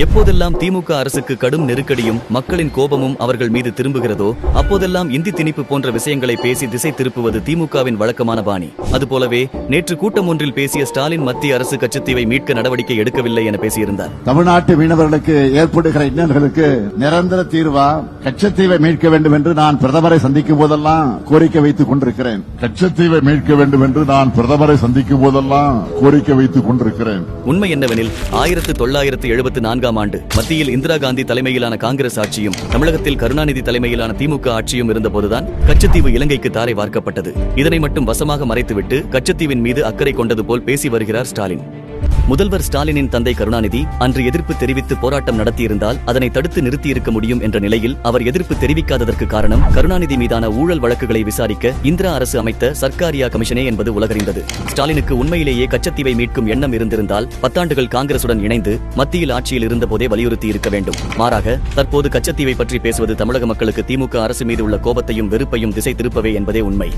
எப்போதெல்லாம் திமுக அரசுக்கு கடும் நெருக்கடியும் மக்களின் கோபமும் அவர்கள் மீது திரும்புகிறதோ அப்போதெல்லாம் இந்தி திணிப்பு போன்ற விஷயங்களை பேசி திசை திருப்புவது திமுகவின் வழக்கமான பாணி. அதுபோலவே நேற்று கூட்டம் ஒன்றில் பேசிய ஸ்டாலின் மத்திய அரசு கச்சத்தீவை மீட்க நடவடிக்கை எடுக்கவில்லை என பேசியிருந்தார். தமிழ்நாட்டு மீனவர்களுக்கு ஏற்படுகிற இன்னல்களுக்கு நிரந்தர தீர்வா கச்சத்தீவை மீட்க வேண்டும் என்று நான் பிரதமரை சந்திக்கும் போதெல்லாம் கோரிக்கை வைத்துக் கொண்டிருக்கிறேன். கச்சத்தீவை மீட்க வேண்டும் என்று நான் பிரதமரை சந்திக்கும் போதெல்லாம் கோரிக்கை வைத்துக் கொண்டிருக்கிறேன். உண்மை என்னவெனில் 1974 ஆண்டு மத்தியில் இந்திரா காந்தி தலைமையிலான காங்கிரஸ் ஆட்சியும் தமிழகத்தில் கருணாநிதி தலைமையிலான திமுக ஆட்சியும் இருந்தபோதுதான் கச்சத்தீவு இலங்கைக்கு தாரை வார்க்கப்பட்டது. இதனை மட்டும் வசமாக மறைத்துவிட்டு கச்சத்தீவின் மீது அக்கறை கொண்டது போல் பேசி வருகிறார் ஸ்டாலின். முதல்வர் ஸ்டாலினின் தந்தை கருணாநிதி அன்று எதிர்ப்பு தெரிவித்து போராட்டம் நடத்தியிருந்தால் அதனை தடுத்து நிறுத்தியிருக்க முடியும் என்ற நிலையில் அவர் எதிர்ப்பு தெரிவிக்காததற்கு காரணம் கருணாநிதி மீதான ஊழல் வழக்குகளை விசாரிக்க இந்திரா அரசு அமைத்த சர்க்காரியா கமிஷனே என்பது உலகறிந்தது. ஸ்டாலினுக்கு உண்மையிலேயே கச்சத்தீவை மீட்கும் எண்ணம் இருந்திருந்தால் 10 ஆண்டுகள் காங்கிரசுடன் இணைந்து மத்தியில் ஆட்சியில் இருந்தபோதே வலியுறுத்தி இருக்க வேண்டும். மாறாக தற்போது கச்சத்தீவை பற்றி பேசுவது தமிழக மக்களுக்கு திமுக அரசு மீது உள்ள கோபத்தையும் வெறுப்பையும் திசை திருப்பவே என்பதே உண்மை.